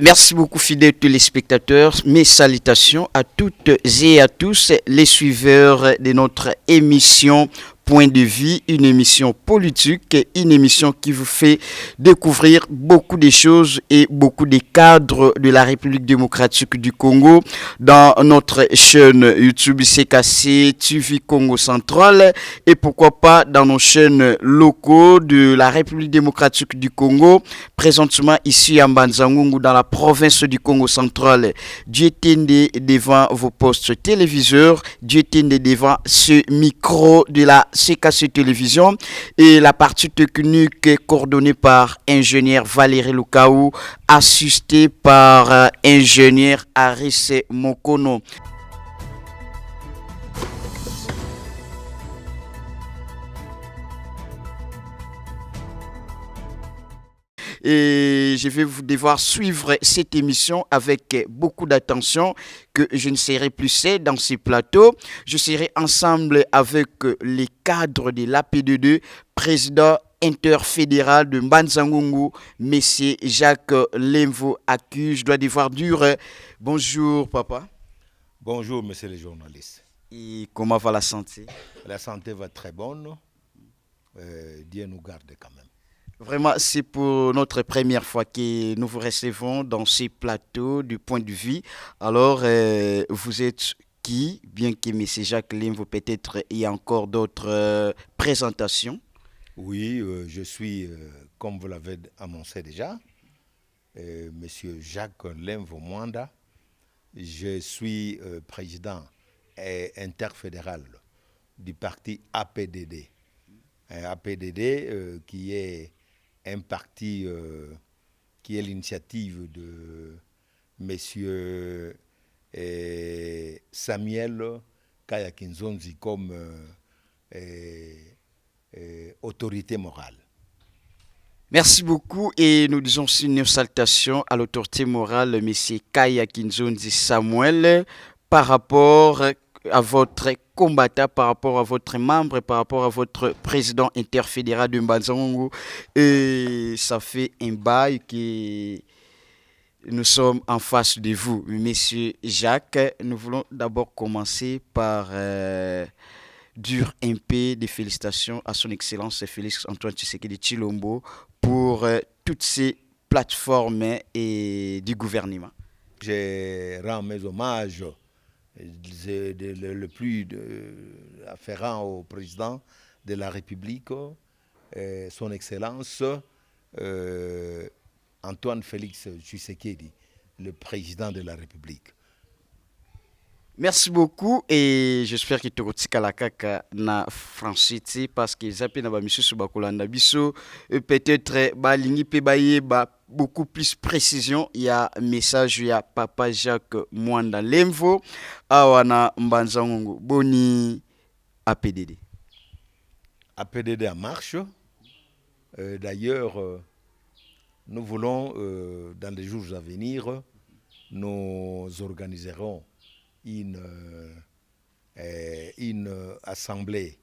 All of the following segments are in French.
Merci beaucoup, fidèles téléspectateurs. Mes salutations à toutes et à tous les suiveurs de notre émission Point de vie, une émission politique, une émission qui vous fait découvrir beaucoup de choses et beaucoup de cadres de la République démocratique du Congo dans notre chaîne YouTube CKC TV Congo Central et pourquoi pas dans nos chaînes locaux de la République démocratique du Congo, présentement ici à Mbanzangungu dans la province du Congo Central. Dieu tende devant vos postes téléviseurs, Dieu tende devant ce micro de la CKC Télévision et la partie technique coordonnée par ingénieur Valérie Lukaou, assisté par ingénieur Aris Mokono. Et je vais vous devoir suivre cette émission avec beaucoup d'attention, que je ne serai plus seul dans ces plateaux. Je serai ensemble avec les cadres de l'APD2, président interfédéral de Mbanzangungu, M. Jacques Lemvo Accuse. Je dois devoir dire bonjour papa. Bonjour monsieur le journaliste. Et comment va la santé? La santé va très bonne. Dieu nous garde quand même. Vraiment, c'est pour notre première fois que nous vous recevons dans ces plateaux du Point de vie. Alors, vous êtes qui? Bien que M. Jacques Lemvo, peut-être il y a encore d'autres présentations. Oui, je suis, comme vous l'avez annoncé déjà, M. Jacques Lemvo Mwanda. Je suis président interfédéral du parti APDD. APDD qui est un parti qui est l'initiative de M. Samuel Kayakinzonzi comme autorité morale. Merci beaucoup et nous disons aussi une salutation à l'autorité morale, M. Kayakinzonzi Samuel, par rapport à votre combattant, par rapport à votre membre, par rapport à votre président interfédéral de Mbanzangungu. Et ça fait un bail que nous sommes en face de vous, Monsieur Jacques. Nous voulons d'abord commencer par dire un peu de félicitations à son Excellence Félix Antoine Tshisekedi Tshilombo pour toutes ces plateformes et du gouvernement. Je rends mes hommages le plus afférent au président de la République, son Excellence Antoine Félix Tshisekedi, le président de la République. Merci beaucoup et j'espère que tu as na francité parce que zapi na ba misusu bakolanda biso peut-être ba lingi pe baye ba beaucoup plus précision. Il y a message il y a papa Jacques Mwanda Lemvo awana Mbanzangungu boni APDD. APDD en marche. D'ailleurs, nous voulons dans les jours à venir, nous organiserons une assemblée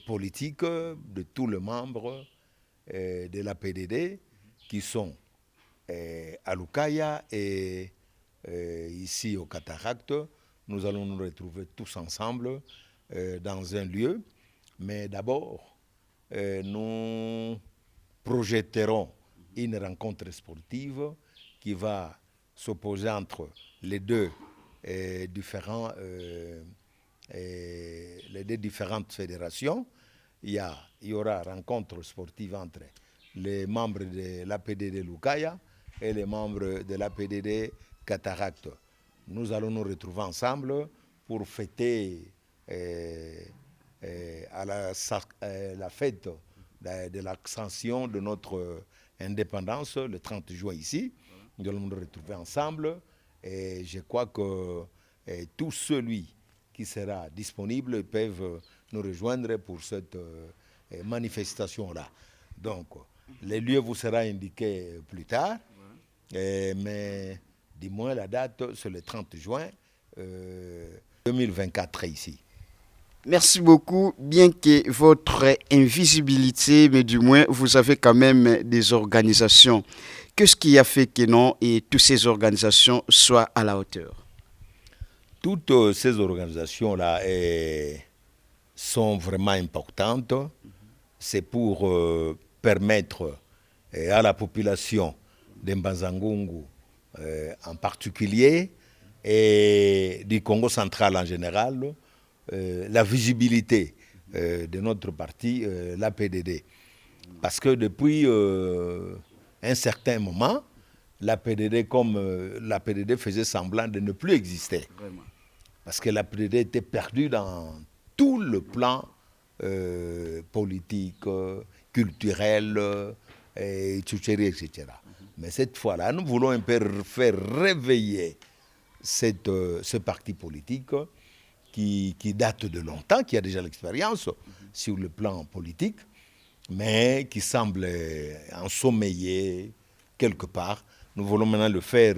politique de tous les membres de l'APDD qui sont à Lukaya et ici au Cataracte. Nous allons nous retrouver tous ensemble dans un lieu. Mais d'abord, nous projetterons une rencontre sportive qui va s'opposer entre les deux les deux différentes fédérations. Il y aura rencontre sportive entre les membres de l'APDD Lukaya et les membres de l'APDD Cataracte. Nous allons nous retrouver ensemble pour fêter à la fête de l'extension de notre indépendance le 30 juin ici. Nous allons nous retrouver ensemble. Et je crois que tout celui qui sera disponible peuvent nous rejoindre pour cette manifestation-là. Donc, le lieu vous sera indiqué plus tard, mais du moins la date, c'est le 30 juin 2024 ici. Merci beaucoup. Bien que votre invisibilité, mais du moins, vous avez quand même des organisations qu'est-ce qui a fait que non et toutes ces organisations soient à la hauteur? Toutes ces organisations-là sont vraiment importantes. C'est pour permettre à la population de Mbanza-Ngungu en particulier et du Congo central en général la visibilité de notre parti, l'APDD. Parce que depuis un certain moment, l'APDD, comme l'APDD faisait semblant de ne plus exister. Vraiment. Parce que l'APDD était perdu dans tout le plan politique, culturel, etc. Mais cette fois-là, nous voulons un peu faire réveiller ce parti politique qui date de longtemps, qui a déjà l'expérience sur le plan politique, mais qui semble ensommeillé quelque part. Nous voulons maintenant le faire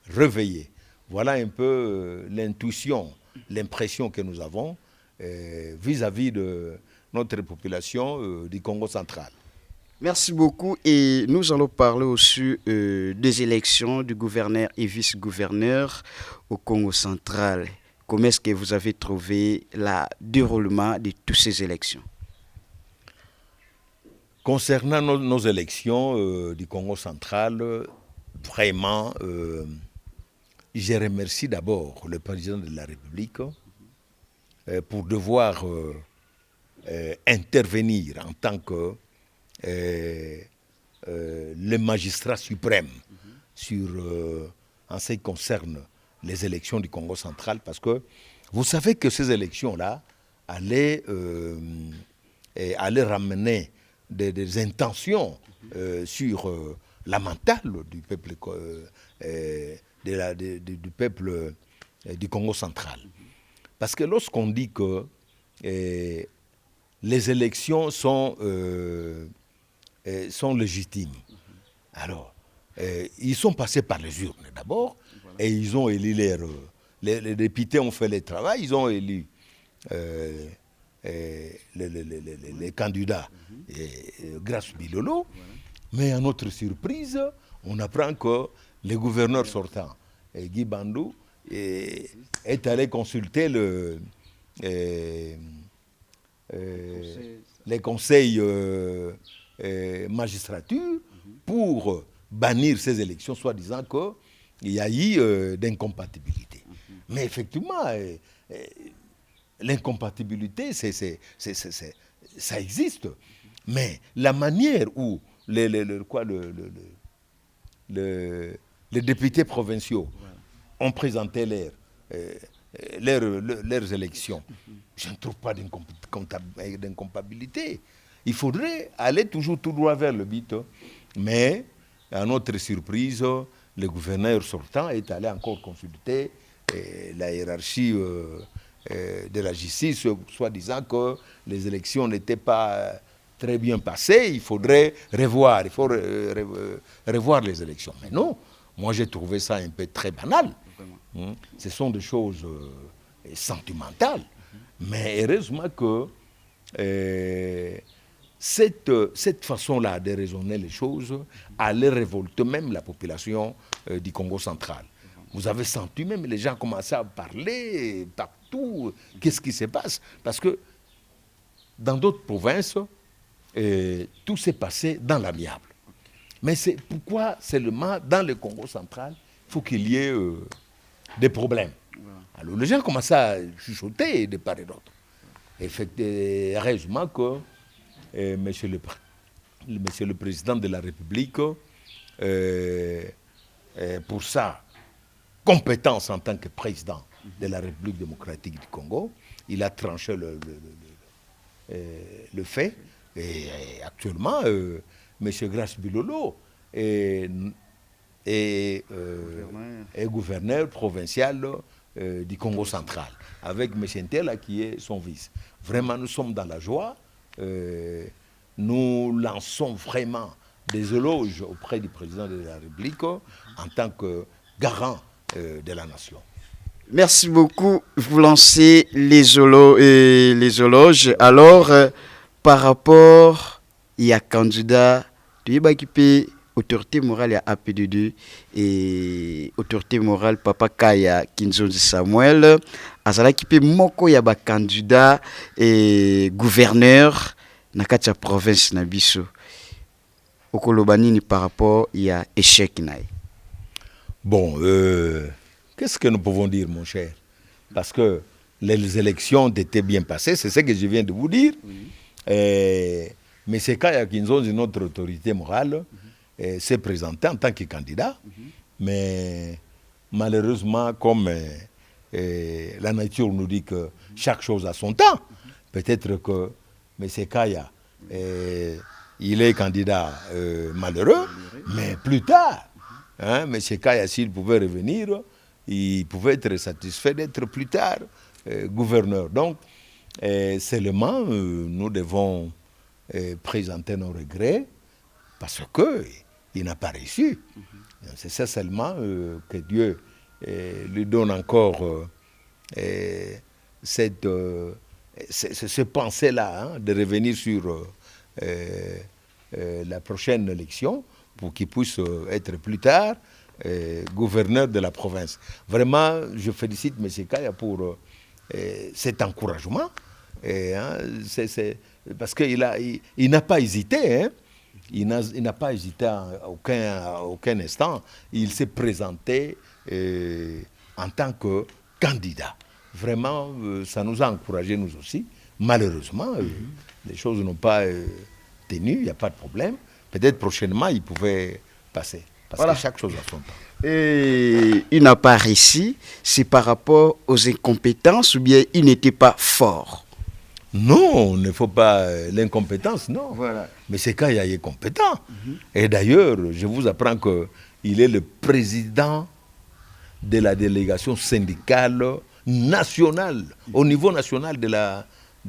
réveiller. Voilà un peu l'intuition, l'impression que nous avons vis-à-vis de notre population du Congo central. Merci beaucoup et nous allons parler aussi des élections du gouverneur et vice-gouverneur au Congo central. Comment est-ce que vous avez trouvé le déroulement de toutes ces élections? Concernant nos élections du Congo central, vraiment, je remercie d'abord le président de la République pour devoir intervenir en tant que le magistrat suprême sur, en ce qui concerne les élections du Congo central, parce que vous savez que ces élections-là allaient ramener des intentions sur la mentale du peuple, du peuple du Congo central. Parce que lorsqu'on dit que les élections sont légitimes, alors ils sont passés par les urnes d'abord, et ils ont élu les députés ont fait le travail, ils ont élu les candidats grâce Bilolo, mais à notre surprise, on apprend que le gouverneur sortant, Guy Bandou, est allé consulter les conseils magistrature pour bannir ces élections, soi-disant qu'il y a eu d'incompatibilité. Mais effectivement, l'incompatibilité, ça existe. Mais la manière où les députés provinciaux ont présenté leurs élections, je ne trouve pas d'incompatibilité. Il faudrait aller toujours tout droit vers le but. Mais, à notre surprise, le gouverneur sortant est allé encore consulter la hiérarchie de la justice, soit disant que les élections n'étaient pas très bien passées, il faudrait revoir, revoir les élections. Mais non, moi j'ai trouvé ça un peu très banal. Ce sont des choses sentimentales. Mais heureusement que cette façon-là de raisonner les choses allait révolter même la population du Congo central. Vous avez senti même les gens commençaient à parler partout. Qu'est-ce qui se passe? Parce que dans d'autres provinces, tout s'est passé dans l'amiable. Mais c'est pourquoi seulement dans le Congo central, il faut qu'il y ait des problèmes. Alors les gens commençaient à chuchoter de part et d'autre. Heureusement que monsieur le Président de la République, pour sa compétence en tant que président de la République démocratique du Congo, il a tranché le fait. Et actuellement, M. Grace Bilolo est gouverneur provincial du Congo central, avec M. Ntela qui est son vice. Vraiment, nous sommes dans la joie. Nous lançons vraiment des éloges auprès du président de la République en tant que garant de la nation. Merci beaucoup. Vous lancez les éloges. Alors, par rapport, il y a candidat de Yibakipé autorité morale ya APDD et autorité morale papa Kaya Kinzonzi Samuel azalaki pe moko ya ba candidat et gouverneur na kati ya province na biso. Okoloba nini par rapport ya échec nae? Bon, qu'est-ce que nous pouvons dire, mon cher? Parce que les élections étaient bien passées, c'est ce que je viens de vous dire. Oui. Mais c'est Kaya Kinzonzi, notre autorité morale, s'est présenté en tant que candidat. Mais malheureusement, comme la nature nous dit que chaque chose a son temps, peut-être que M. Kaya, il est candidat malheureux, mais plus tard, hein, M. Kaya, s'il pouvait revenir, il pouvait être satisfait d'être plus tard gouverneur. Donc, seulement, nous devons présenter nos regrets parce qu'il n'a pas réussi. C'est ça seulement que Dieu lui donne encore cette pensée-là, hein, de revenir sur la prochaine élection pour qu'il puisse être plus tard gouverneur de la province. Vraiment, je félicite M. Kaya pour cet encouragement. Hein, parce qu'il n'a pas hésité. Hein. Il n'a pas hésité à aucun instant. Il s'est présenté en tant que candidat. Vraiment, ça nous a encouragés, nous aussi. Malheureusement, les choses n'ont pas tenu, il n'y a pas de problème. Peut-être prochainement, il pouvait passer. Parce que chaque chose a son temps. Et il n'a pas réussi, c'est par rapport aux incompétences ou bien il n'était pas fort? Non, il ne faut pas l'incompétence, non. Voilà. Mais c'est quand il est compétent. Et d'ailleurs, je vous apprends qu'il est le président de la délégation syndicale nationale, au niveau national de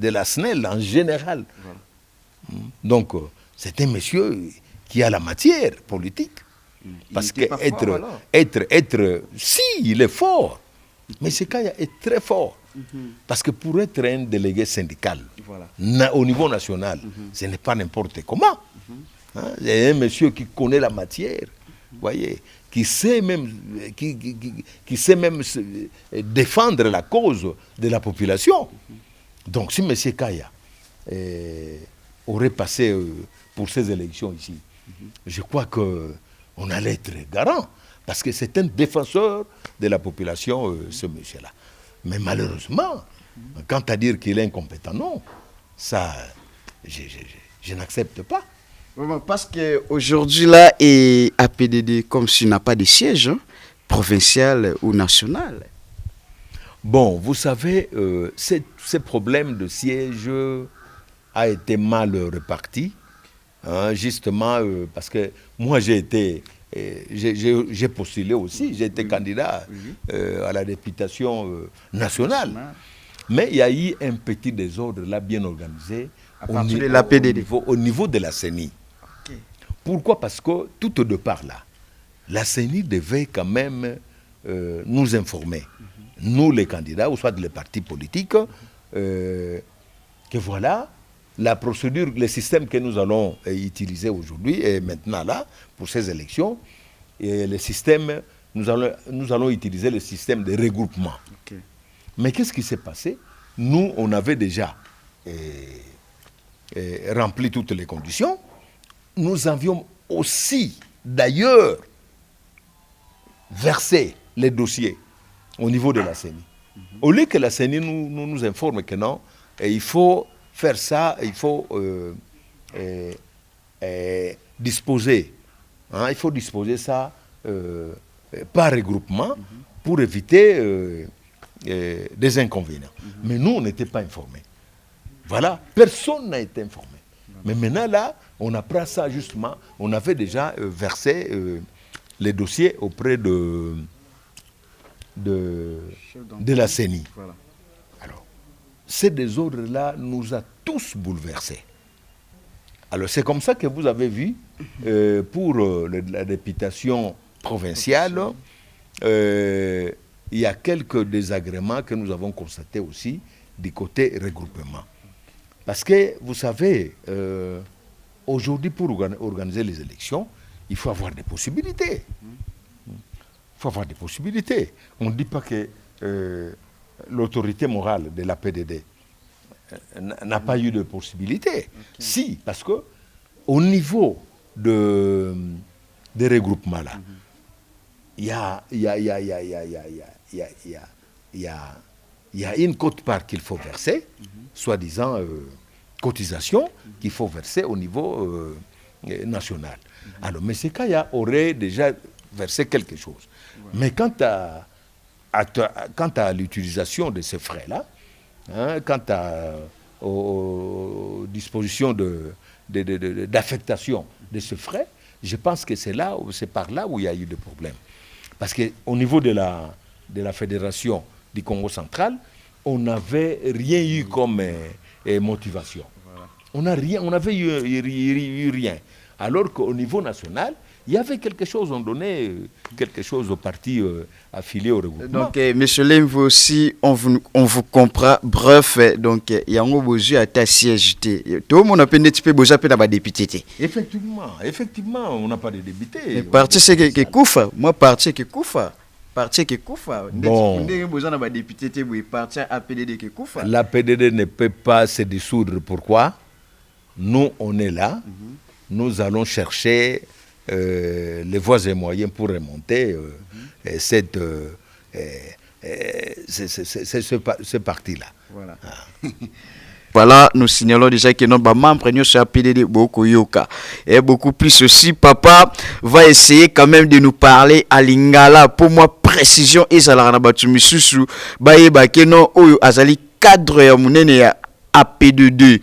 la SNEL en général. Voilà. Donc, c'est un monsieur qui a la matière politique. Parce que si, il est fort. Mais c'est quand il est très fort. Parce que pour être un délégué syndical, voilà, au niveau national, ce n'est pas n'importe comment. Hein? C'est un monsieur qui connaît la matière, voyez, qui sait même défendre la cause de la population. Donc si M. Kaya aurait passé pour ces élections ici, je crois qu'on allait être garant. Parce que c'est un défenseur de la population, ce monsieur-là. Mais malheureusement, quant à dire qu'il est incompétent, non, ça, je n'accepte pas. Parce qu'aujourd'hui, là, et APDD, comme s'il n'a pas de siège, hein, provincial ou national. Bon, vous savez, ce problème de siège a été mal réparti, hein, justement, parce que moi, j'ai postulé aussi, j'ai été candidat à la députation nationale. Mais il y a eu un petit désordre là, bien organisé, au niveau de la CENI. Okay. Pourquoi? Parce que tout au départ là, la CENI devait quand même nous informer, nous les candidats, ou soit les partis politiques, que voilà, la procédure, le système que nous allons utiliser aujourd'hui et maintenant là, pour ces élections, et le système, nous allons utiliser le système de regroupement. Okay. Mais qu'est-ce qui s'est passé? Nous, on avait déjà rempli toutes les conditions. Nous avions aussi, d'ailleurs, versé les dossiers au niveau de la CENI. Au lieu que la CENI nous informe que non, il faut faire ça, il faut disposer. Hein, il faut disposer ça par regroupement pour éviter des inconvénients. Mais nous, on n'était pas informés. Voilà, personne n'a été informé. Mais maintenant, là, on apprend ça justement. On avait déjà versé les dossiers auprès de la CENI. Voilà. Alors, ces désordres-là nous a tous bouleversés. Alors, c'est comme ça que vous avez vu, pour la députation provinciale, il y a quelques désagréments que nous avons constatés aussi du côté regroupement. Parce que, vous savez, aujourd'hui, pour organiser les élections, il faut avoir des possibilités. Il faut avoir des possibilités. On ne dit pas que l'autorité morale de la PDD n'a pas eu de possibilité. Si, parce que au niveau des regroupements-là, il y a une quote-part qu'il faut verser, soi-disant cotisation qu'il faut verser au niveau national. Alors, M. Kaya aurait déjà versé quelque chose. Mais quant à l'utilisation de ces frais-là, quant aux dispositions d'affectation de ce frais, je pense que c'est par là où il y a eu des problèmes. Parce qu'au niveau de la Fédération du Congo central, on n'avait rien eu comme motivation. Voilà. On n'avait eu rien. Alors qu'au niveau national, il y avait quelque chose, on donnait quelque chose aux partis affiliés au regroupement. Donc, M. Lem, vous aussi, on vous comprend. Bref, donc, il y a un besoin à ta siège. Tout le monde a un petit peu besoin de député. Effectivement, on n'a pas de député. Parti, c'est que Koufa. Moi, parti, que Koufa. Bon. La PDD ne peut pas se dissoudre. Pourquoi? Nous, on est là. Nous allons chercher les voies et moyens pour remonter ce parti-là. Voilà. Voilà, nous signalons déjà que nos membres nous sont appelés de beaucoup yoka. Et beaucoup plus aussi, papa va essayer quand même de nous parler à Lingala. Pour moi, précision, et ça l'a rabattu, monsieur, baye bakeno, oyo azali cadre ya munene ya AP22,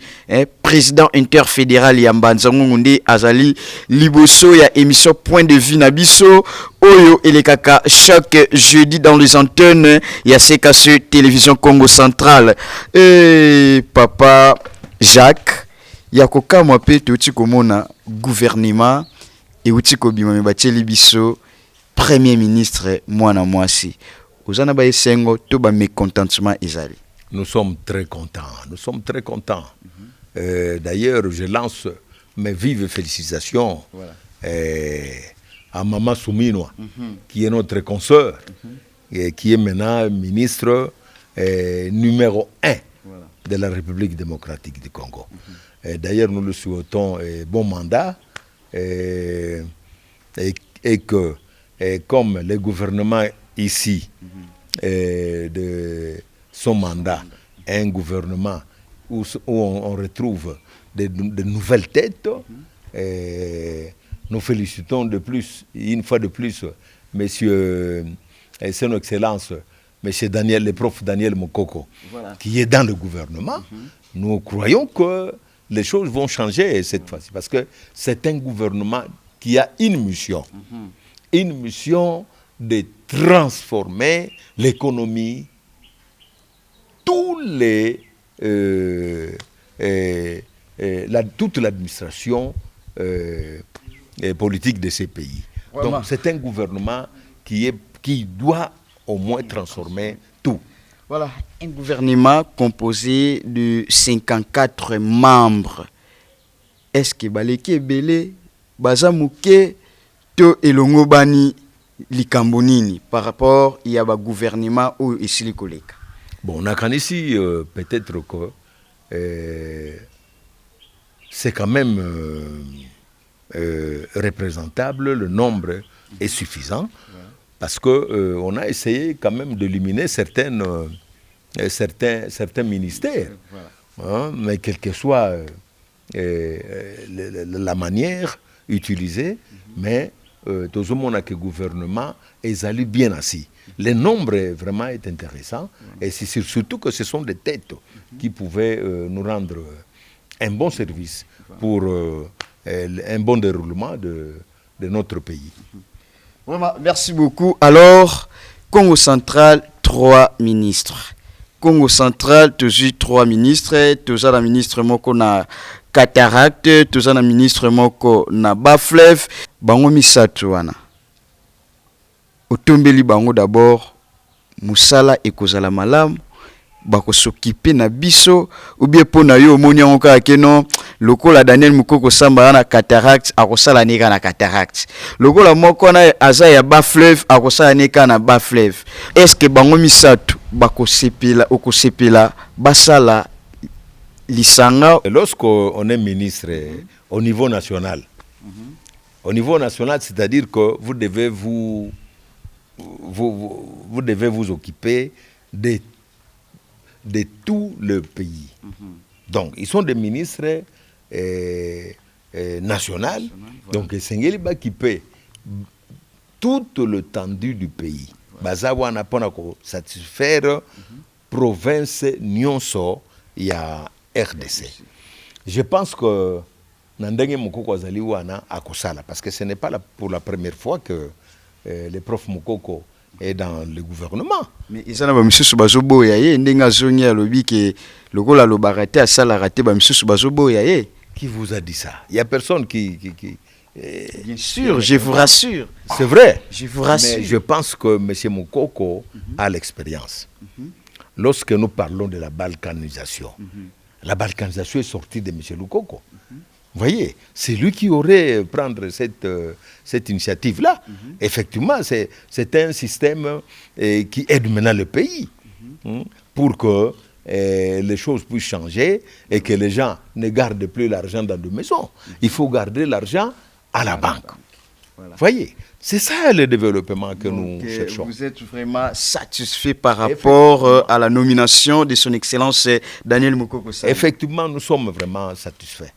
président interfédéral Yambanzango Ngunde Azali Liboso ya émission Point de Vue Nabiso Oyo et les kaka chaque jeudi dans les antennes ya CKC Télévision Congo Central. Et papa Jacques Yakoka Mwape Toti Komona gouvernement et Utiko Bimame Bacheli Biso premier ministre Mwana Mwasi. Ozana ba esengo to ba mécontentement ezali. Nous sommes très contents. D'ailleurs, je lance mes vives félicitations à Maman Souminoa, qui est notre consoeur, et qui est maintenant ministre numéro 1 de la République démocratique du Congo. D'ailleurs, nous le souhaitons bon mandat et que, comme le gouvernement ici de son mandat, un gouvernement où on retrouve de nouvelles têtes. Nous félicitons une fois de plus, Monsieur Son Excellence, Monsieur le prof Daniel Mokoko, qui est dans le gouvernement. Nous croyons que les choses vont changer cette fois-ci, parce que c'est un gouvernement qui a une mission de transformer l'économie, toute l'administration politique de ces pays. Vraiment. Donc c'est un gouvernement qui doit au moins transformer tout. Voilà, un gouvernement composé de 54 membres. Est-ce que Baleke Bele, Bazamouke, To Elongo Bani, Likambonini, par rapport à un gouvernement ou ici les collègues? Bon, on a ici peut-être que c'est quand même représentable, le nombre est suffisant, parce qu'on a essayé quand même d'éliminer certains ministères, mais quelle que soit la manière utilisée, mais tout le monde a que le gouvernement est allé bien assis. Le nombre vraiment est intéressant et c'est surtout que ce sont des têtes qui pouvaient nous rendre un bon service pour un bon déroulement de notre pays. Vraiment, merci beaucoup. Alors, Congo central, 3 ministres. Congo central, toujours 3 ministres. Toujours la ministre moko na cataracte, toujours la ministre moko na bafleuve. Bango misato wana. Otombeli bango d'abord musala ekozala malamu bako s'occuper na biso ou bien pona yo moni yango kaka keno lokola Daniel Mukoko Samba na cataracte akosala nika na cataracte lokola moko na aza ya bas fleuve akosala nika na bas fleuve. Est-ce que bango misato bako sepela okosepela basala lisanga? Lorsqu'on est ministre au niveau national, au niveau national, c'est-à-dire que vous devez vous devez vous occuper de tout le pays. Donc, ils sont des ministres nationaux. Donc, Sengeli va occuper toute l'étendue du pays. Bazawa n'a pas satisfaire province nyonso il y a RDC. Je pense que Nandenge Mukoko Azali wana akosala parce que ce n'est pas pour la première fois que le prof Mukoko est dans le gouvernement. Mais ils en ont monsieur bazobo yaye ndenga zonya lobi ke lokola lo barate asala raté ba monsieur bazobo yaye. Qui vous a dit ça? Il y a personne qui bien sûr, je vous rassure. C'est vrai. Je vous rassure. Mais je pense que monsieur Mukoko a l'expérience. Lorsque nous parlons de la balkanisation, la balkanisation est sortie de monsieur Mukoko. Vous voyez, c'est lui qui aurait prendre cette initiative-là. Effectivement, c'est un système qui aide maintenant le pays pour que les choses puissent changer et que les gens ne gardent plus l'argent dans des maisons. Il faut garder l'argent à la banque. Voilà. Vous voyez, c'est ça le développement que nous cherchons. Vous êtes vraiment satisfait par rapport à la nomination de son Excellence Daniel Mukoko Samba? Effectivement, nous sommes vraiment satisfaits.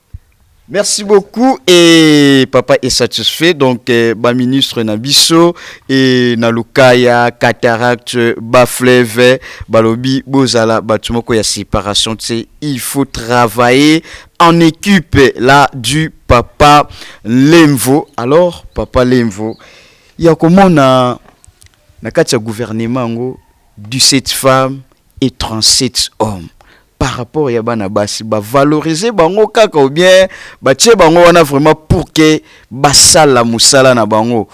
Merci beaucoup et papa est satisfait donc ba ministre Nabiso et Nalukaya cataracte ba fleuve balobi bozala batumoko ya séparation tse il faut travailler en équipe là du papa Lemvo. Alors papa Lemvo il y a comment na kati ya gouvernement ngo 17 femmes et 37 hommes. Par rapport à bana basi ba valoriser bango kaka ou bien ba tie bango wana vraiment pour que basala musala na bango.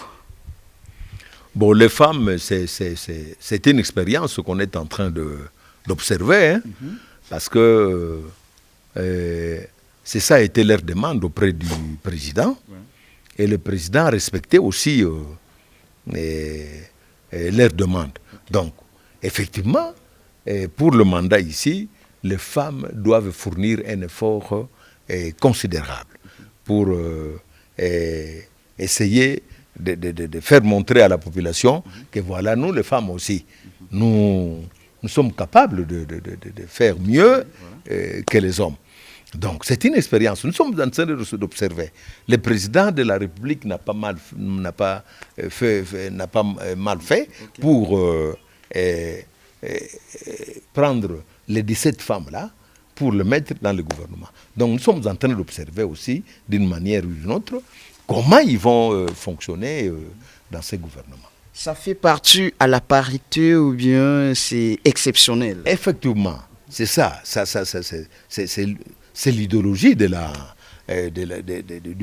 Bon, les femmes c'est une expérience qu'on est en train d'observer hein, parce que c'est ça a été leur demande auprès du président et le président a respecté aussi leur demande. Donc effectivement pour le mandat ici les femmes doivent fournir un effort considérable pour essayer de faire montrer à la population que voilà, nous les femmes aussi, nous sommes capables de faire mieux que les hommes. Donc c'est une expérience, nous sommes en train d'observer. Le président de la République n'a pas mal fait pour prendre les 17 femmes-là pour le mettre dans le gouvernement. Donc nous sommes en train d'observer aussi, d'une manière ou d'une autre, comment ils vont fonctionner dans ces gouvernements. Ça fait partie à la parité ou bien c'est exceptionnel? Effectivement, c'est ça. C'est l'idéologie du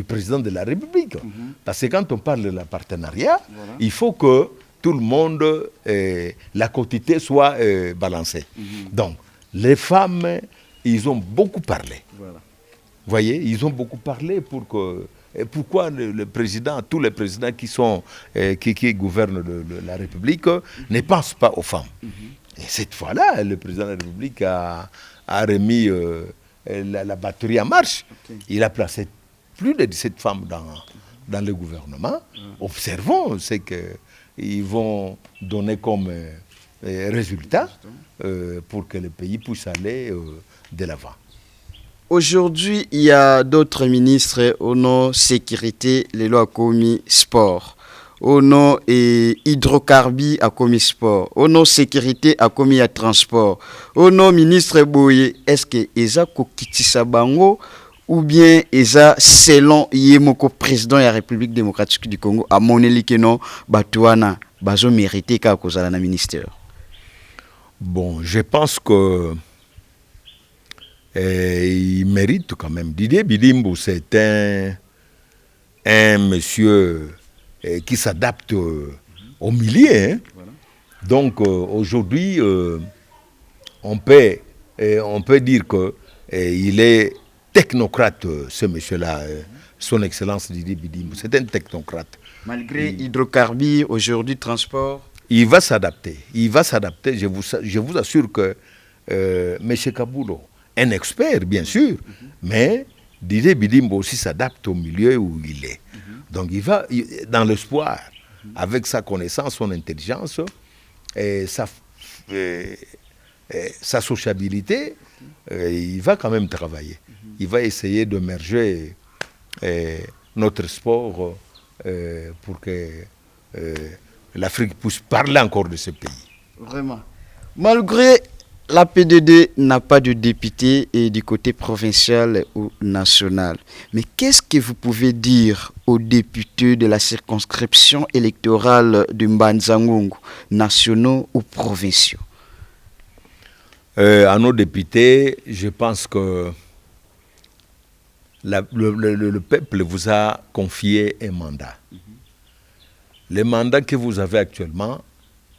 président de la République. Parce que quand on parle de la partenariat, il faut que tout le monde, la quantité soit balancée. Donc, les femmes, ils ont beaucoup parlé. Voilà. Vous voyez, ils ont beaucoup parlé pour que... Et pourquoi le président, tous les présidents qui gouvernent la République ne pensent pas aux femmes. Et cette fois-là, le président de la République a remis la batterie en marche. Il a placé plus de 17 femmes dans le gouvernement. Observons ce qu'ils vont donner comme résultat pour que le pays puisse aller de l'avant. Aujourd'hui, il y a d'autres ministres au nom sécurité, les lois commis sport. Au nom hydrocarbures à commis sport. Au nom sécurité à commis à transport. Au nom ministre Boye, est-ce que Eza Kokitisa Bango ou bien Eza selon Yemoko président de la République démocratique du Congo à Moneli Keno Batouana Bazo mérité qu'à cause de la ministère? Bon, je pense que il mérite quand même. Didier Bidimbo, c'est un monsieur qui s'adapte au milieu. Hein. Voilà. Donc aujourd'hui, on peut dire que il est technocrate, ce monsieur-là, son excellence Didi Bidimbo. C'est un technocrate. Malgré hydrocarbures, aujourd'hui, transport. Il va s'adapter. Je vous assure que M. Kaboulo, un expert, bien sûr, mais Didi Bidimbo aussi s'adapte au milieu où il est. Donc il va, dans l'espoir, avec sa connaissance, son intelligence, et sa sociabilité, il va quand même travailler. Il va essayer de merger notre sport pour que l'Afrique puisse parler encore de ce pays. Vraiment. Malgré la PDD n'a pas de député et du côté provincial ou national. Mais qu'est-ce que vous pouvez dire aux députés de la circonscription électorale de Mbanza-Ngungu, nationaux ou provinciaux? À nos députés, je pense que le peuple vous a confié un mandat. Le mandat que vous avez actuellement,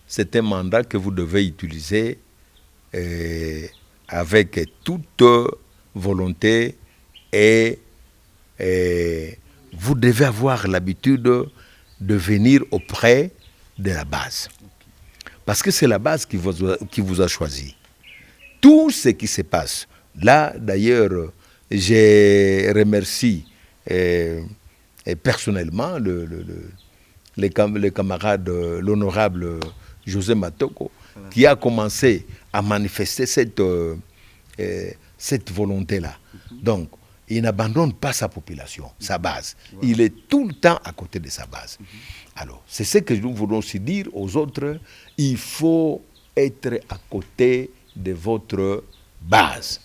c'est un mandat que vous devez utiliser avec toute volonté et vous devez avoir l'habitude de venir auprès de la base. Parce que c'est la base qui vous a choisi. Tout ce qui se passe, là d'ailleurs, je remercie personnellement les camarades, l'honorable José Matoko, qui a commencé à manifester cette volonté-là. Donc, il n'abandonne pas sa population, sa base. Il est tout le temps à côté de sa base. Alors, c'est ce que nous voulons aussi dire aux autres. Il faut être à côté de votre base.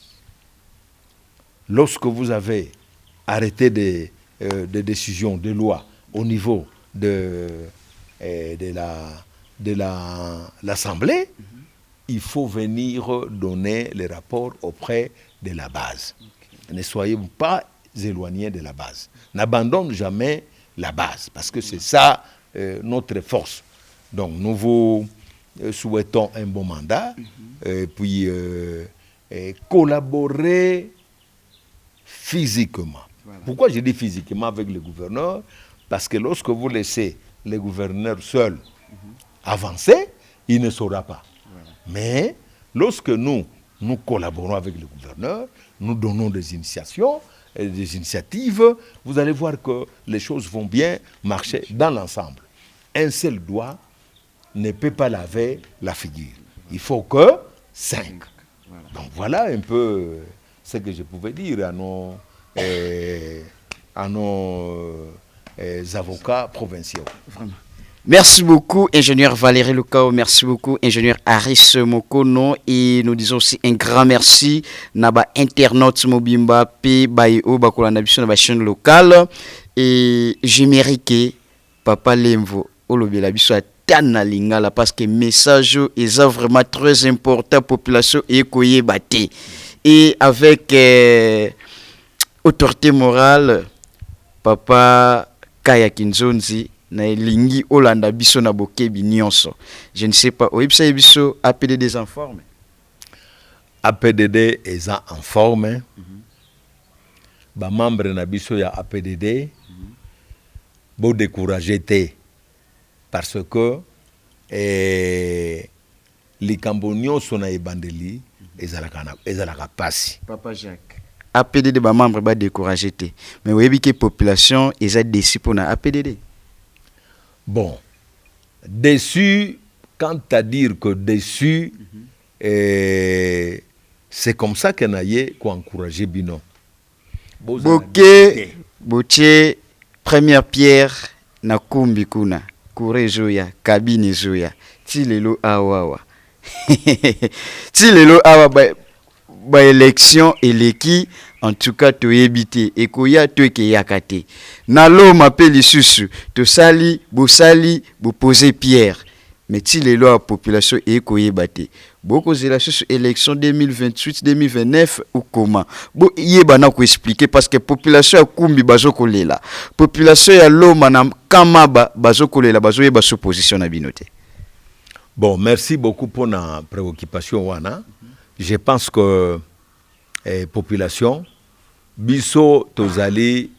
Lorsque vous avez arrêté des décisions, des lois au niveau de l'Assemblée, il faut venir donner les rapports auprès de la base. Ne soyez pas éloignés de la base. N'abandonnez jamais la base, parce que c'est ça notre force. Donc nous vous souhaitons un bon mandat, et puis collaborer physiquement. Voilà. Pourquoi je dis physiquement avec le gouverneur? Parce que lorsque vous laissez le gouverneur seul avancer, il ne saura pas. Voilà. Mais lorsque nous collaborons avec le gouverneur, nous donnons des initiatives, vous allez voir que les choses vont bien marcher dans l'ensemble. Un seul doigt ne peut pas laver la figure. Il faut que 5. Voilà. Donc voilà un peu ce que je pouvais dire à nos avocats provinciaux. Vraiment. Merci beaucoup, ingénieur Valérie Lukao. Merci beaucoup, ingénieur Aris Mokono. Et nous disons aussi un grand merci naba internaute Mobimba P Bayo Bakolanda Biso na chaîne locale. Et j'aimerais que Papa Lemvo Olobela Biso Tana Lingala parce que message est vraiment très important population et koye bate. Et avec autorité morale, Papa Kaya Kinzonzi na lingi Olanda biso na bokebi nyonso. Je ne sais pas, oyebisa biso APDD est en forme. APDD est en forme. Ba membre na biso ya APDD bo décourager té parce que likambo nyonso na ebandeli ezalaka pasi. Papa Jacques. APDD ba membre ba décourager té. Mais oyebi que population eza déçu pour na APDD. Bon, déçu, quant à dire que déçu, c'est comme ça qu'on a encouragé Bino. Boké, Boché, première pierre, na kumbi kuna, kure zoya, kabini zoya, tilelo awawa. Tilelo awa ba élection eleki. En tout cas, tu es habité. Et koya tu es yakate. Nalo m'appelle susu. Tu sali, bo poser pierre. Mais si les lois population et koye bate. Beaucoup de la élection 2028-2029 ou comment. Bo yebana ko expliquer parce que population a kumbi bazo kolela. Population ya loma na kamaba bazo kolela bazo yeba opposition na binote. Bon, merci beaucoup pour la préoccupation wana. je pense que population biso tozali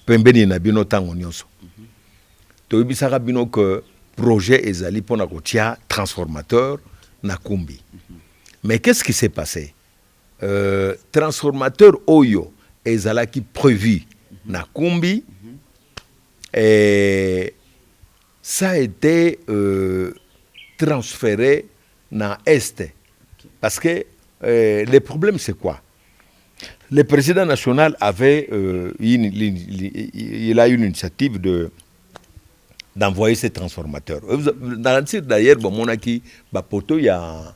pembeni na bino tango nyonso toyebisaka bino que projet ezali pona kotia transformateur na Kumbi. Mais qu'est-ce qui s'est passé? Transformateur oyo ezalaki prévu na Kumbi et ça a été transféré dans Est. Parce que le problème, c'est quoi? Le président national avait il a eu une initiative d'envoyer ces transformateurs. Dans le site d'ailleurs, mon aki, poto ya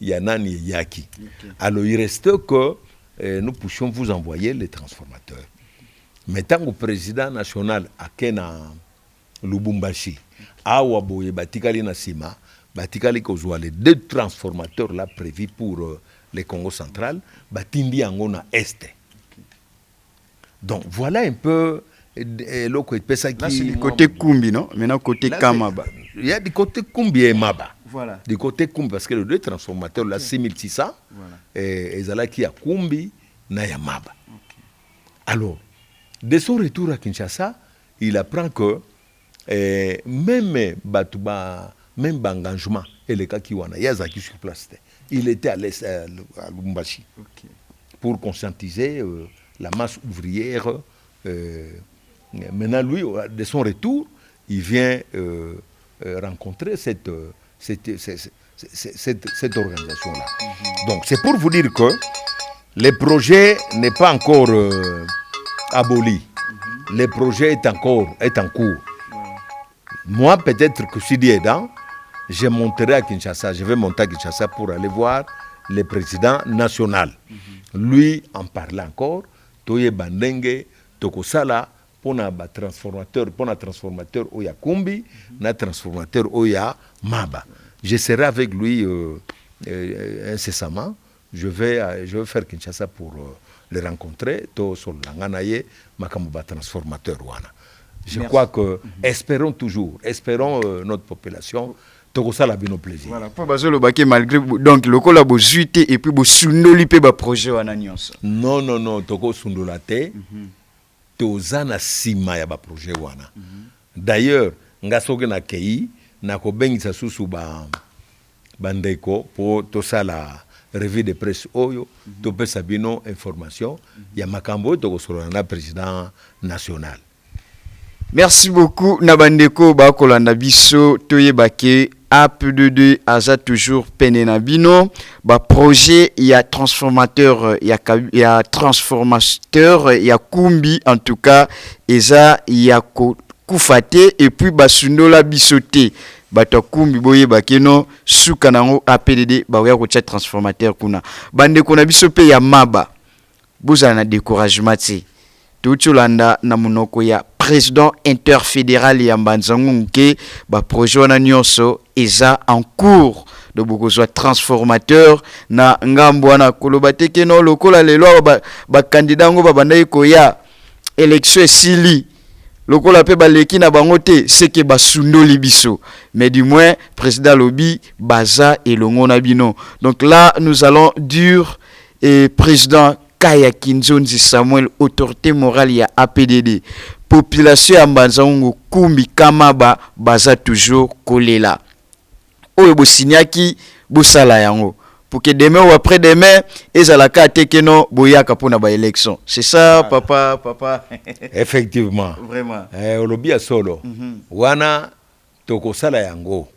nani yaki. Alors il reste que nous puissions vous envoyer les transformateurs. Mais tant que le président national a kena Lubumbashi, awa boye batikali na sima, batikali kozwa les 2 transformateurs là prévus pour le Congo central, batindi yango na Est. Donc voilà un peu l'autre pesa qui. Là c'est du côté Kumbi, non? Maintenant côté Kamaba. Il y a du côté Kumbi et Maba. Voilà. Du côté Kumbi parce que les 2 transformateurs là 6600 et ezalaki ya Kumbi na ya Maba. Alors de son retour à Kinshasa, il apprend que même engagement et les cas qui wana yazaki sur place. Il était à l'est à Lubumbashi pour conscientiser la masse ouvrière. Maintenant, lui, de son retour, il vient rencontrer cette organisation-là. Donc, c'est pour vous dire que le projet n'est pas encore aboli. Le projet est en cours. Moi, peut-être que si Dieu est dans, je monterai à Kinshasa, je vais monter à Kinshasa pour aller voir le président national. Lui en parle encore. Toye bandenge, tokosala, pona transformateur oya Kumbi, na transformateur oya Maba. Je serai avec lui incessamment. Je vais faire Kinshasa pour le rencontrer. To sol langanaye makamuba transformateur wana. Je crois que espérons notre population. Ça la bien au plaisir. Voilà, pour baser le baquet malgré donc le col a beau zuité et puis beau sundoli pe ba projet wana nyonso. Non, toko sundolate. Tozana sima ya ba projet wana. D'ailleurs, ngasoke na kei na ko bengisa susu ba bandeko pour to sala revue de presse oyo to pesa bino information ya makambo toko solo na président national. Merci beaucoup Nabandeko ba kolanda biso toyebake AP22 aza toujours penena bino ba projet ya transformateur ya transformateur ya Kumbi en tout cas eza ya kufate et puis basundola bisote bato Kumbi boyebake no suka nango AP22 ba ya ko tcha transformateur kuna bandeko na biso pe ya Maba bozala na découragement ti Tutulanda na munoko ya président interfédéral ya Mbanzangu nke ba projet wana nyonso eza en cours de bokozwa transformateur na ngambo wana koloba teke no lokola lelo ba candidat ngo ba bandai ko ya élection esili lokola pe baleki na bango te c'est que basundoli biso mais du moins président lobi baza elongo na bino. Donc là nous allons dire président Kaya Kinzonzi Samuel, autorité morale ya APDD. Population ya Mbanzangu Kumbi Kamaba baza toujours kolela. Oyo bo signaki bo sala yango. Pour que demain ou après-demain, ezalaka tekeno boyaka pona ba élection. C'est ça papa. Effectivement. Vraiment. Olobi solo. Wana toko sala yango.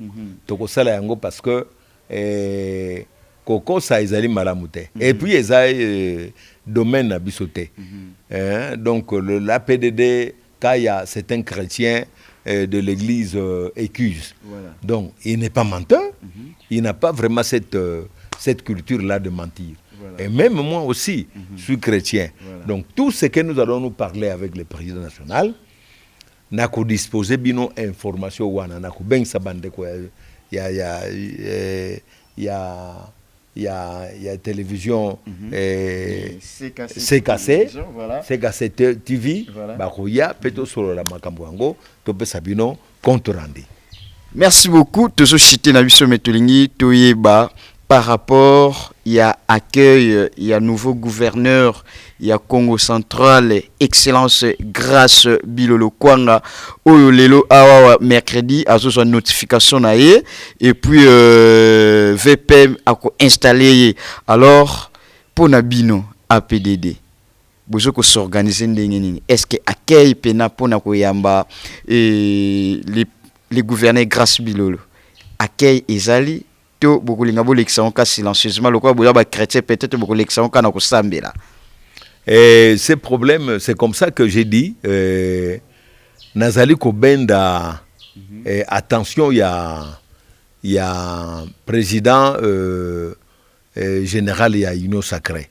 Toko sala yango parce que Koko sa ezali malamute. Et puis ezali domaine à bisoté. Donc l'APDD Kaya c'est un chrétien de l'église écuse. Voilà. Donc il n'est pas menteur. Il n'a pas vraiment cette culture-là de mentir. Voilà. Et même moi aussi, je suis chrétien. Voilà. Donc tout ce que nous allons nous parler avec le président national, n'a qu'à disposer bino information wana, n'a qu'à ben sabande quoi. Il y a télévision CKC, voilà. CKC TV, Bakoya, Peto Solo la Makambuango, Tope Sabino, compte rendu. Merci beaucoup. Tozo chité na biso metolingi toyeba par rapport il y a accueil, il y a nouveau gouverneur, il y a Congo Central, Excellence Grâce Bilolo Kwanga, oyo lelo awa mercredi azo sa notification na ye et puis VPM a installé. Alors pour Nabino APDD bozo ko s'organiser ndenge nini, est-ce que accueil pena pona ko yamba les gouverneurs Grâce Bilolo accueil ezali to bokolinga bolekisa ka silencieusement lokwa boya ba chrétien peut-être bokolekisa ka na ko sambela. Et ces problèmes, c'est comme ça que j'ai dit nazali ko benda attention, il y a président général, il y a Union Sacrée.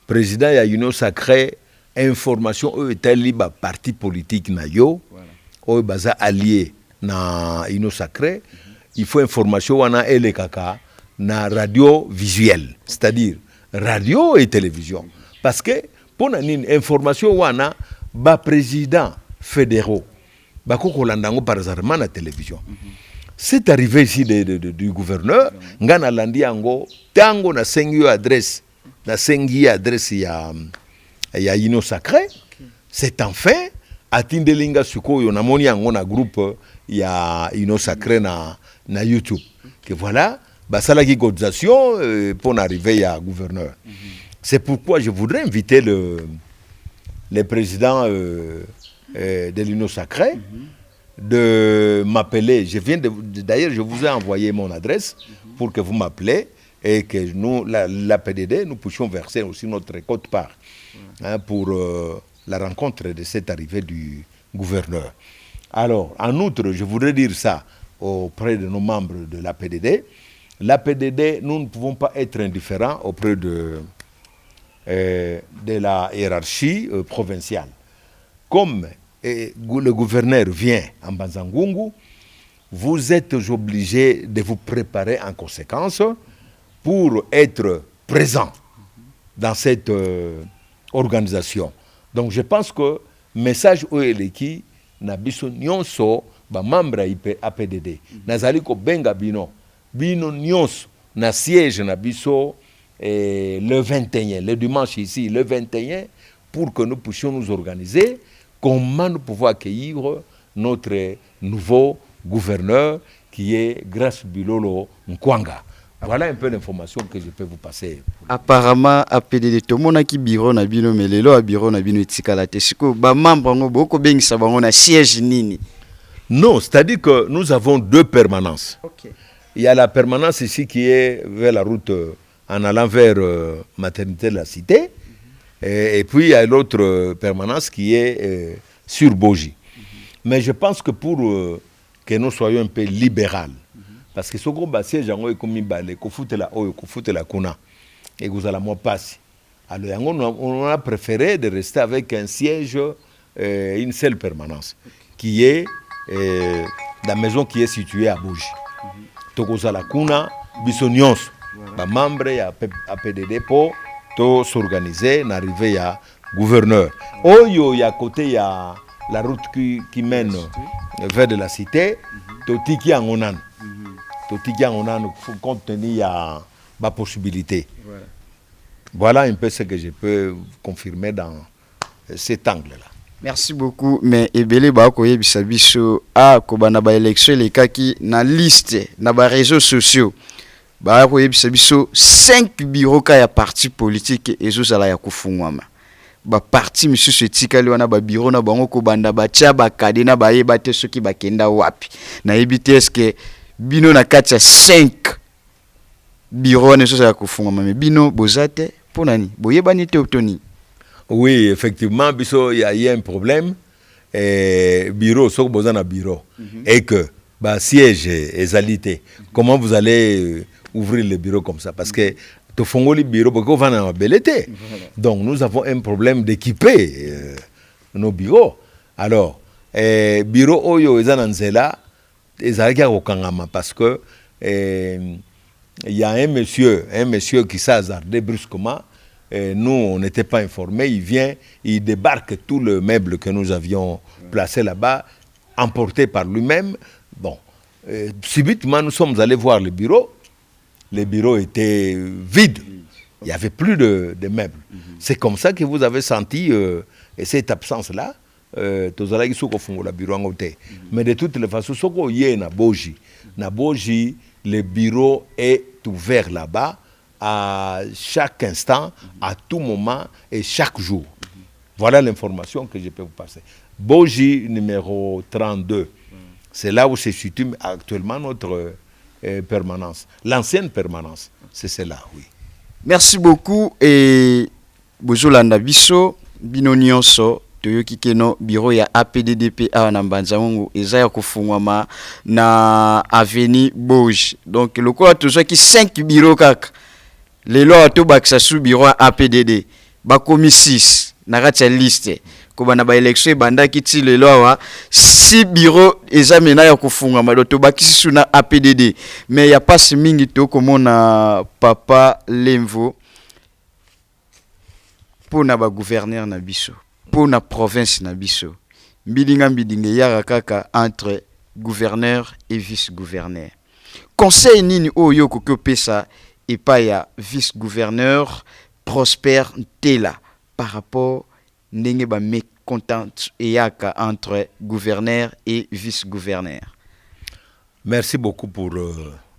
Président, il y a Union Sacrée, information, eux étaient libre parti politique na yo, eux baza allié na Union Sacrée. Il faut information wana ele kaka na radio visuelle, c'est-à-dire radio et télévision. Parce que pour une information wana ba président fédéraux ba koko landango par exemple na télévision. C'est arrivé ici du gouverneur, ngana landi yango tango na sengi adresse ya Union Sacrée. C'est enfin atindelinga suko na moni yango na groupe ya Union Sacrée na YouTube. Que voilà, basala qui cotisation pour arriver à gouverneur. C'est pourquoi je voudrais inviter le président de l'Union Sacrée de m'appeler. D'ailleurs, je vous ai envoyé mon adresse pour que vous m'appelez et que nous, la PDD, nous puissions verser aussi notre quote-part pour la rencontre de cette arrivée du gouverneur. Alors, en outre, je voudrais dire ça auprès de nos membres de la PDD. La PDD, nous ne pouvons pas être indifférents auprès de la hiérarchie provinciale. Comme le gouverneur vient en Banzangungu, vous êtes obligés de vous préparer en conséquence pour être présent dans cette organisation. Donc je pense que le message OLEKI na biso nyonso ba membre APDD nazali ko benga bino nyonso na siège na biso le 21, le dimanche ici, le 21, pour que nous puissions nous organiser comment nous pouvons accueillir notre nouveau gouverneur qui est Grâce Bilolo Nkwanga. Voilà un peu l'information que je peux vous passer. Apparemment, APDD, tout le monde qui bureau na bino melelo a bureau na bino etikalate. Siko ba membre ngo boko bengisa bango na siège nini? Non, c'est-à-dire que nous avons deux permanences. Okay. Il y a la permanence ici qui est vers la route en allant vers Maternité de la Cité. Et puis il y a l'autre permanence qui est sur Boji. Mais je pense que pour que nous soyons un peu libérales, parce que ce gros siège est comme une balle, la kuna, et vous allez moi passer. Alors on a préféré de rester avec un siège, une seule permanence, qui est la maison qui est située à Boji. Tokoza la kuna, bisonyons, ba membre ya APDD pour to s'organiser, n'arriver à gouverneur. Oyo ya côté ya la route qui mène vers de la cité, totiki angonan. Totiki angonan compte tenu ya ma possibilité. Voilà un peu ce que je peux confirmer dans cet angle-là. Merci beaucoup. Mais ebele ba ko yebisa biso a ko bana ba élection les kaki na liste na ba réseaux sociaux. Ba ko yebisa biso 5 bureaux ka ya parti politique ezo sala ya kufungwama. Ba parti misusu etikali wana ba bureau na bango ko banda ba tia ba kade na ba yeba te soki ba kenda wapi. Na yebite eske bino na kati ya 5 bureaux na ezo sala ya kufungwama mais bino bozate ponani boyebani te otoni. Oui, effectivement, il y a un problème. Bureau, sauf que vous avez un bureau. Et que, bah, siège est alité. Comment vous allez ouvrir le bureau comme ça? Parce que, tu fais le bureau parce qu'on va en belleté. Donc, nous avons un problème d'équiper nos bureaux. Alors, bureau, oyo, ils en là, ils ont parce que, il y a un monsieur qui s'est hasardé brusquement. Nous, on n'était pas informés. Il vient, il débarque tout le meuble que nous avions placé là-bas, emporté par lui-même. Bon, subitement, nous sommes allés voir le bureau. les bureaux étaient vides. Il n'y avait plus de meubles. C'est comme ça que vous avez senti cette absence-là. Mais de toutes les façons, ce qu'on y a na Boji, le bureau est ouvert là-bas à chaque instant, à tout moment et chaque jour. Voilà l'information que je peux vous passer. Boji numéro 32, c'est là où se situe actuellement notre permanence. L'ancienne permanence, c'est celle-là, oui. Merci beaucoup et bozolanda biso bino nyonso toyoki keno bureau ya APDDP a na Mbanzamongo eza ya kufungwama na avenue Boji. Donc lokola tozaki 5 bureaux kaka lelo atobakisa su bureau ya APDD bakomi 6 na kati ya liste ko bana ba election bandaki ti lelo awa 6 bureaux eza mena ya kufungwama do tobakisi su na APDD mais ya pasi mingi to komona papa Lemvo pour na ba gouverneur na biso pour na province na biso mbidinga yara kaka entre gouverneur et vice-gouverneur. Conseil nini oyo kokopesa epa ya vice-gouverneur Prosper Ntela par rapport ndenge ba mécontente eyaka entre gouverneur et vice-gouverneur. Merci beaucoup pour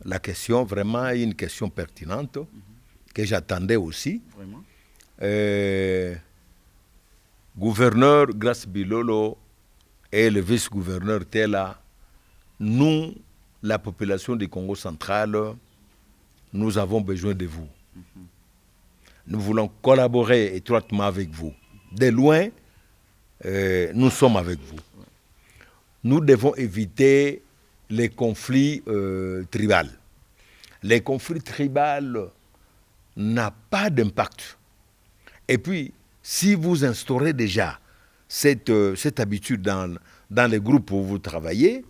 la question, vraiment une question pertinente que j'attendais aussi. Vraiment. Gouverneur Grace Bilolo et le vice-gouverneur Tela, nous, la population du Congo central, nous avons besoin de vous. Nous voulons collaborer étroitement avec vous. De loin, nous sommes avec vous. Nous devons éviter les conflits tribaux. Les conflits tribaux n'ont pas d'impact. Et puis, si vous instaurez déjà cette habitude dans les groupes où vous travaillez,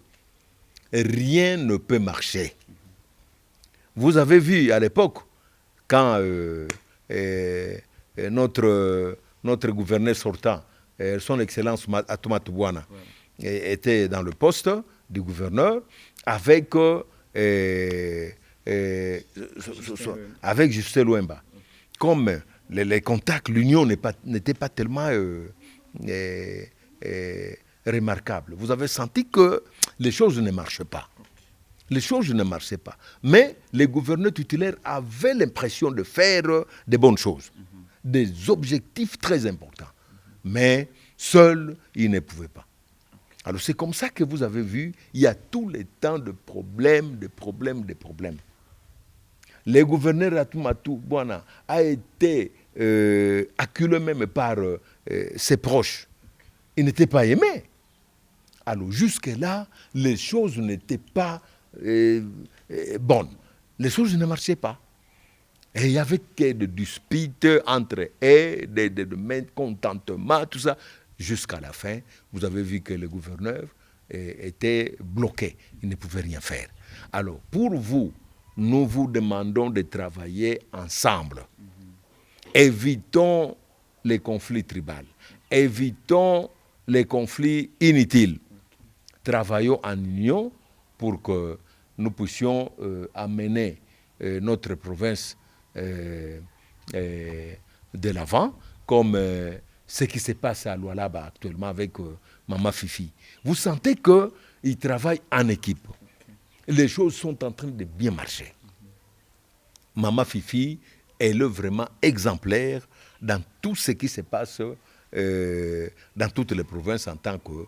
rien ne peut marcher. Vous avez vu à l'époque, quand notre gouverneur sortant, son Excellence Atoma Tubwana, était dans le poste du gouverneur, avec Justin Luemba. Comme les contacts, l'union n'était pas tellement remarquable. Vous avez senti que les choses ne marchaient pas. Les choses ne marchaient pas. Mais les gouverneurs titulaires avaient l'impression de faire des bonnes choses, des objectifs très importants. Mais seuls, ils ne pouvaient pas. Alors c'est comme ça que vous avez vu, il y a tout le temps de problèmes. Le gouverneur Atumatou Bwana a été acculé même par ses proches. Il n'était pas aimé. Alors jusque-là, les choses n'étaient pas bonnes. Les choses ne marchaient pas. Et il y avait que des disputes entre eux, des mécontentements, tout ça. Jusqu'à la fin, vous avez vu que le gouverneur était bloqué. Il ne pouvait rien faire. Alors, pour vous, nous vous demandons de travailler ensemble. Évitons les conflits tribaux. Évitons les conflits inutiles. Travaillons en union pour que nous puissions amener notre province de l'avant, comme ce qui se passe à Lualaba actuellement avec Maman Fifi. Vous sentez qu'ils travaillent en équipe. Les choses sont en train de bien marcher. Maman Fifi, elle est vraiment exemplaire dans tout ce qui se passe dans toutes les provinces en tant que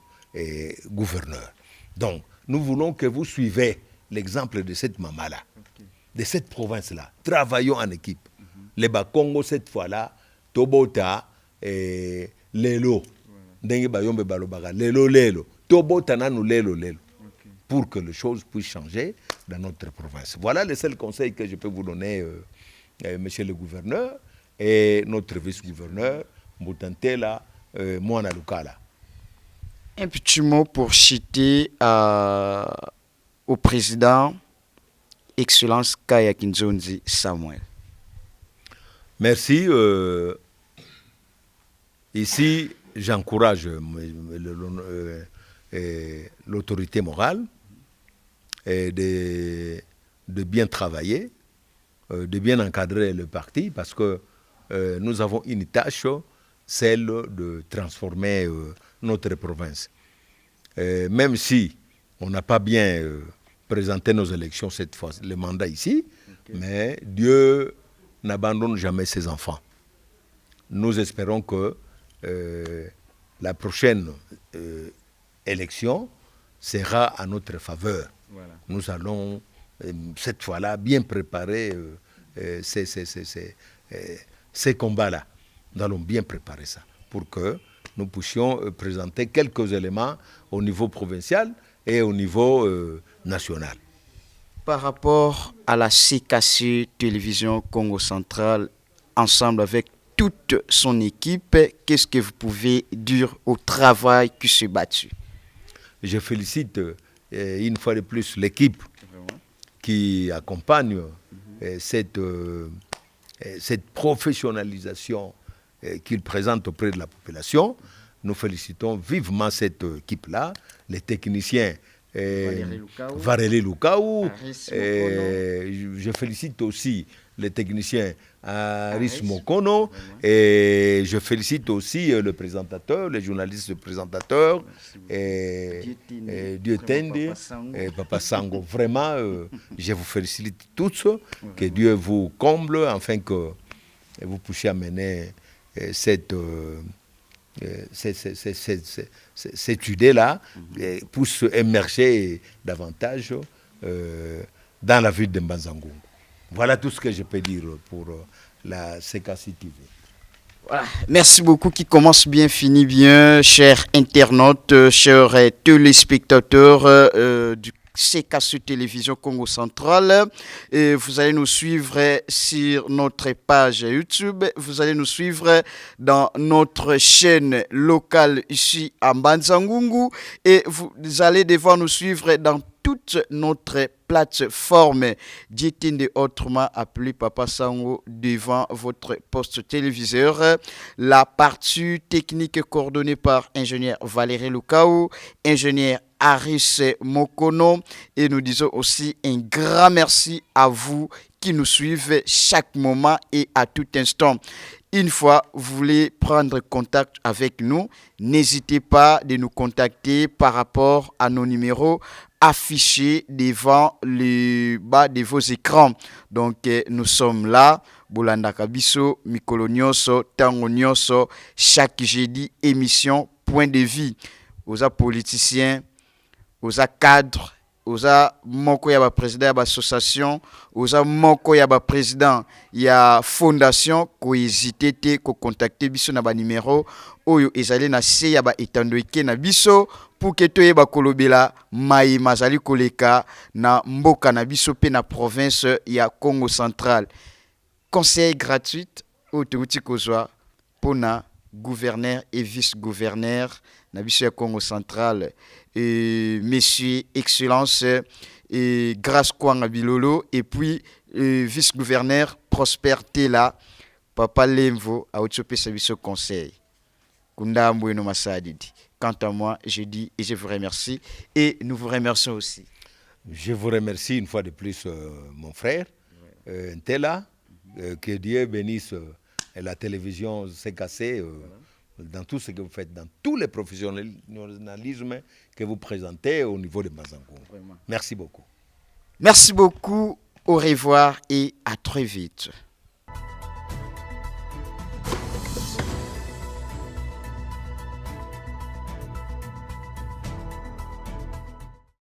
gouverneur. Donc, nous voulons que vous suivez l'exemple de cette maman-là, de cette province-là. Travaillons en équipe. Les Bakongo, cette fois-là, Tobota, Lelo, Lelo, Tobota nanu Lelo, pour que les choses puissent changer dans notre province. Voilà le seul conseil que je peux vous donner, monsieur le gouverneur, et notre vice-gouverneur, Moutantela, Mouana Lukala. Un petit mot pour citer au président, Excellence Kaya Kinzonzi Samuel. Merci. Ici, j'encourage l'autorité morale de bien travailler de bien encadrer le parti parce que nous avons une tâche, celle de transformer notre province. Même si on n'a pas bien présenté nos élections cette fois, le mandat ici, mais Dieu n'abandonne jamais ses enfants. Nous espérons que la prochaine élection sera à notre faveur. Voilà. Nous allons cette fois-là bien préparer ces combats-là. Nous allons bien préparer ça pour que nous puissions présenter quelques éléments au niveau provincial et au niveau national. Par rapport à la CKC Télévision Congo Central, ensemble avec toute son équipe, qu'est-ce que vous pouvez dire au travail qui s'est battu? Je félicite une fois de plus l'équipe qui accompagne cette professionnalisation qu'il présente auprès de la population. Nous félicitons vivement cette équipe-là, les techniciens Valérie Lukaou. Je félicite aussi les techniciens Aris Mokono et je félicite aussi le présentateur, les journalistes présentateurs, Dieu Tende et Papa Sango. Vraiment, je vous félicite tous, que Dieu vous comble afin que vous puissiez amener cette idée-là puisse émerger davantage dans la ville de Mbanzangoum. Voilà tout ce que je peux dire pour la CKC TV. Voilà. Merci beaucoup, qui commence bien, finit bien, chers internautes, chers téléspectateurs du CKC Télévision Congo Central. Et vous allez nous suivre sur notre page YouTube. Vous allez nous suivre dans notre chaîne locale ici à Mbanzangungu. Et vous allez devoir nous suivre dans toute notre plateforme. Diétinde autrement appelé Papa Sango devant votre poste téléviseur. La partie technique coordonnée par ingénieur Valérie Lukaou, ingénieur Aris Mokono, et nous disons aussi un grand merci à vous qui nous suivez chaque moment et à tout instant. Une fois vous voulez prendre contact avec nous, n'hésitez pas de nous contacter par rapport à nos numéros affichés devant le bas de vos écrans. Donc nous sommes là, Bolanda Kabiso, Mikolo Nyoso, Tango Nyoso, chaque jeudi, émission Point de Vie. Aux politiciens, aux cadres, aux moko ya ba président ya ba association, aux moko ya ba président ya fondation, ko hésiter te ko contacter biso na ba numéro oyo ezali na se ya ba etandoike na biso pour que toyeba kolobela mai mazali koleka na mboka na biso pe na province ya Congo Central. Conseil gratuit au touti kozwa pona gouverneur et vice-gouverneur na biso ya Congo Central, Monsieur Excellence et Grâce Kwanga Bilolo, et puis vice-gouverneur Prosper Tela, Papa Lemvo a otopé sa biso conseil. Kunda Mboueno Massadidi. Quant à moi, je dis et je vous remercie, et nous vous remercions aussi. Je vous remercie une fois de plus, mon frère, Tela, que Dieu bénisse la télévision CKC, dans tout ce que vous faites, dans tous les professionnalismes que vous présentez au niveau de Mbanzangoum. Merci beaucoup. Merci beaucoup, au revoir et à très vite.